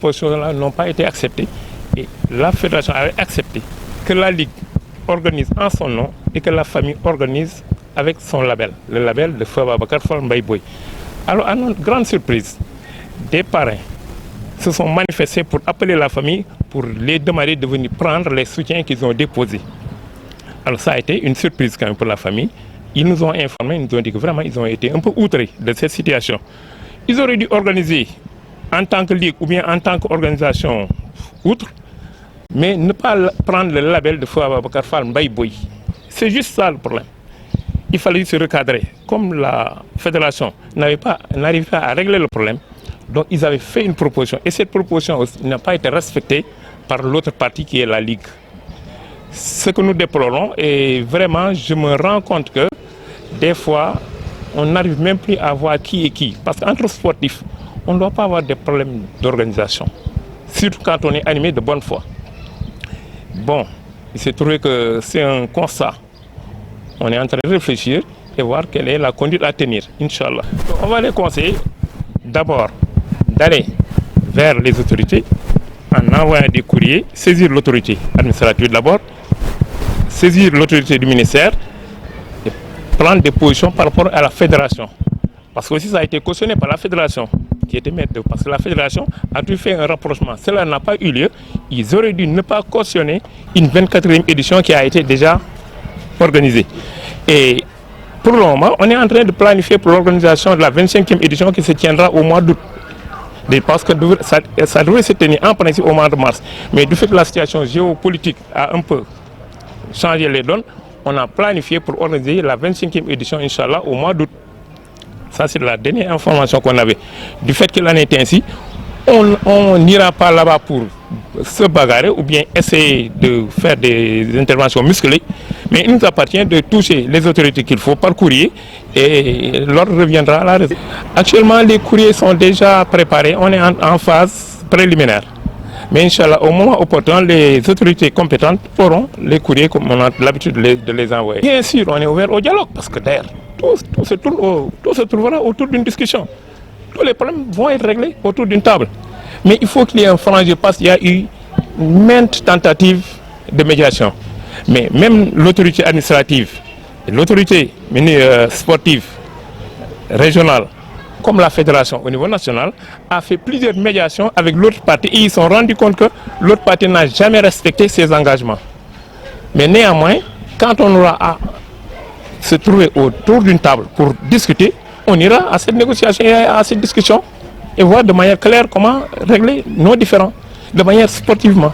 propositions-là n'ont pas été acceptées et la fédération avait accepté que la Ligue organise en son nom et que la famille organise avec son label, le label de Feu Ababacar Fall Mbaye Boye. Alors, à notre grande surprise, des parrains se sont manifestés pour appeler la famille, pour les demander de venir prendre les soutiens qu'ils ont déposés. Alors ça a été une surprise quand même pour la famille. Ils nous ont informés, ils nous ont dit que vraiment ils ont été un peu outrés de cette situation. Ils auraient dû organiser en tant que ligue ou bien en tant qu'organisation outre, mais ne pas prendre le label de Feu Ababacar Fall Mbaye Boye. C'est juste ça le problème. Il fallait se recadrer. Comme la fédération n'arrivait pas à régler le problème, donc ils avaient fait une proposition. Et cette proposition n'a pas été respectée par l'autre partie qui est la Ligue. Ce que nous déplorons, et vraiment je me rends compte que des fois, on n'arrive même plus à voir qui est qui. Parce qu'entre sportifs, on ne doit pas avoir des problèmes d'organisation. Surtout quand on est animé de bonne foi. Bon, il s'est trouvé que c'est un constat. On est en train de réfléchir et voir quelle est la conduite à tenir, Inch'Allah. On va les conseiller d'abord d'aller vers les autorités en envoyant des courriers, saisir l'autorité administrative d'abord, saisir l'autorité du ministère et prendre des positions par rapport à la fédération. Parce que aussi ça a été cautionné par la fédération qui était maître, parce que la fédération a dû faire un rapprochement. Cela n'a pas eu lieu. Ils auraient dû ne pas cautionner une 24e édition qui a été déjà organisée. Et pour le moment, on est en train de planifier pour l'organisation de la 25e édition qui se tiendra au mois d'août. Parce que ça devrait se tenir en principe au mois de mars. Mais du fait que la situation géopolitique a un peu changé les donnes, on a planifié pour organiser la 25e édition, Inch'Allah, au mois d'août. Ça, c'est la dernière information qu'on avait. Du fait qu'il en est ainsi, on n'ira pas là-bas pour se bagarrer ou bien essayer de faire des interventions musclées, mais il nous appartient de toucher les autorités qu'il faut par courrier et l'ordre reviendra à la raison. Actuellement, les courriers sont déjà préparés, on est en phase préliminaire. Mais Inch'Allah, au moment opportun, les autorités compétentes auront les courriers comme on a l'habitude de les envoyer. Bien sûr, on est ouvert au dialogue parce que d'ailleurs, tout se trouvera autour d'une discussion. Tous les problèmes vont être réglés autour d'une table. Mais il faut qu'il y ait un franc parce qu'il y a eu maintes tentatives de médiation. Mais même l'autorité administrative, l'autorité sportive régionale, comme la fédération au niveau national, a fait plusieurs médiations avec l'autre partie et ils se sont rendus compte que l'autre partie n'a jamais respecté ses engagements. Mais néanmoins, quand on aura à se trouver autour d'une table pour discuter, on ira à cette négociation et à cette discussion et voir de manière claire comment régler nos différends, de manière sportivement.